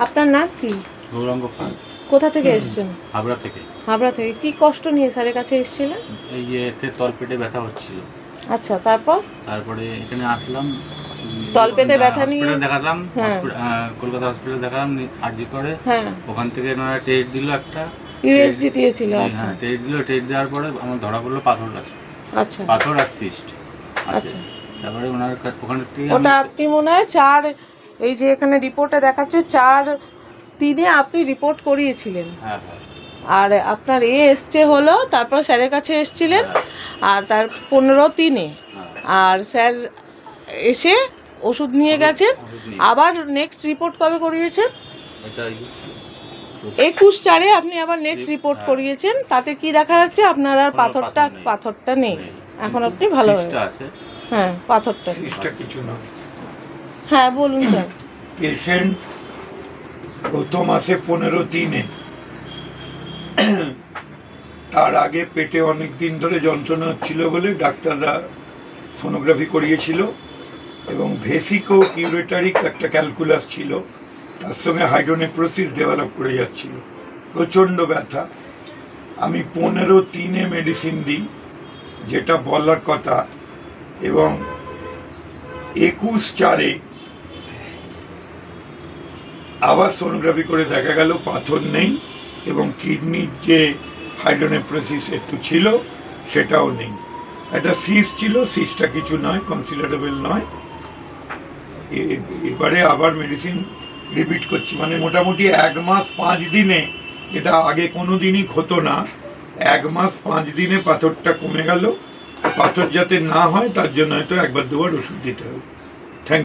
আপনার নাম কি? গৌরাঙ্গ পাল। কোথা থেকে এসেছেন? হাবড়া থেকে। হাবড়া থেকে। কি কষ্ট নিয়ে স্যারের কাছে এসেছিলেন? এই যে এতে তলপেটে ব্যথা হচ্ছিল। আচ্ছা, তারপরে এখানে আসলাম, তলপেটে ব্যথা নিয়ে হসপিটালে দেখালাম, হ্যাঁ কলকাতা হসপিটালে দেখালাম আরজি করে। হ্যাঁ, ওখান থেকে ওনারা টেস্ট দিল, একটা ইউএসজি দিয়েছিল। আচ্ছা, হ্যাঁ টেস্ট দিল। টেস্ট দেওয়ার পরে আমার ধরা পড়লো পাথর আছে। আচ্ছা, পাথর আর সিস্ট আছে। আচ্ছা, তারপরে ওনার ওখান থেকে ওটা আপনি মনে হয় 4, এই যে এখানে রিপোর্টে দেখাচ্ছে 4/3 আপনি রিপোর্ট করিয়েছিলেন। হ্যাঁ হ্যাঁ। আর আপনার এসছে হলো, তারপর স্যারের কাছে এসেছিলেন, আর তার 15/3 আর স্যার এসে ওষুধ নিয়ে গেছেন। আবার নেক্সট রিপোর্ট কবে করিয়েছেন? 21/4 আপনি আবার নেক্সট রিপোর্ট করিয়েছেন। তাতে কি দেখা যাচ্ছে? আপনার আর পাথরটা নেই। এখন আপনি ভালো আছে। হ্যাঁ, পাথরটা কিছু না। হ্যাঁ বলুন স্যার। পেশেন্ট প্রথম আসে 15/3, তার আগে পেটে অনেক দিন ধরে যন্ত্রণা হচ্ছিল বলে ডাক্তাররা সোনোগ্রাফি করিয়েছিল, এবং ভেসিকো ইউরেটারিক একটা ক্যালকুলাস ছিল, তার সঙ্গে হাইড্রোনেফ্রোসিস ডেভেলপ করে যাচ্ছিল, প্রচণ্ড ব্যথা। আমি 15/3 মেডিসিন দিই, যেটা বলার কথা, এবং 21/4 আবার সোনোগ্রাফি করে দেখা গেল পাথর নেই, এবং কিডনির যে হাইড্রোনেফ্রোসিস একটু ছিল সেটাও নেই। একটা সিস্ট ছিল, সিস্টটা কিছু নয়, কনসিডারেবল নয়। এবারে আবার মেডিসিন রিপিট করছি, মানে মোটামুটি 1 মাস 5 দিনে, যেটা আগে কোনো দিনই হতো না, 1 মাস 5 দিনে পাথরটা কমে গেল। পাথর যাতে না হয় তার জন্য হয়তো 1-2 বার ওষুধ দিতে হবে।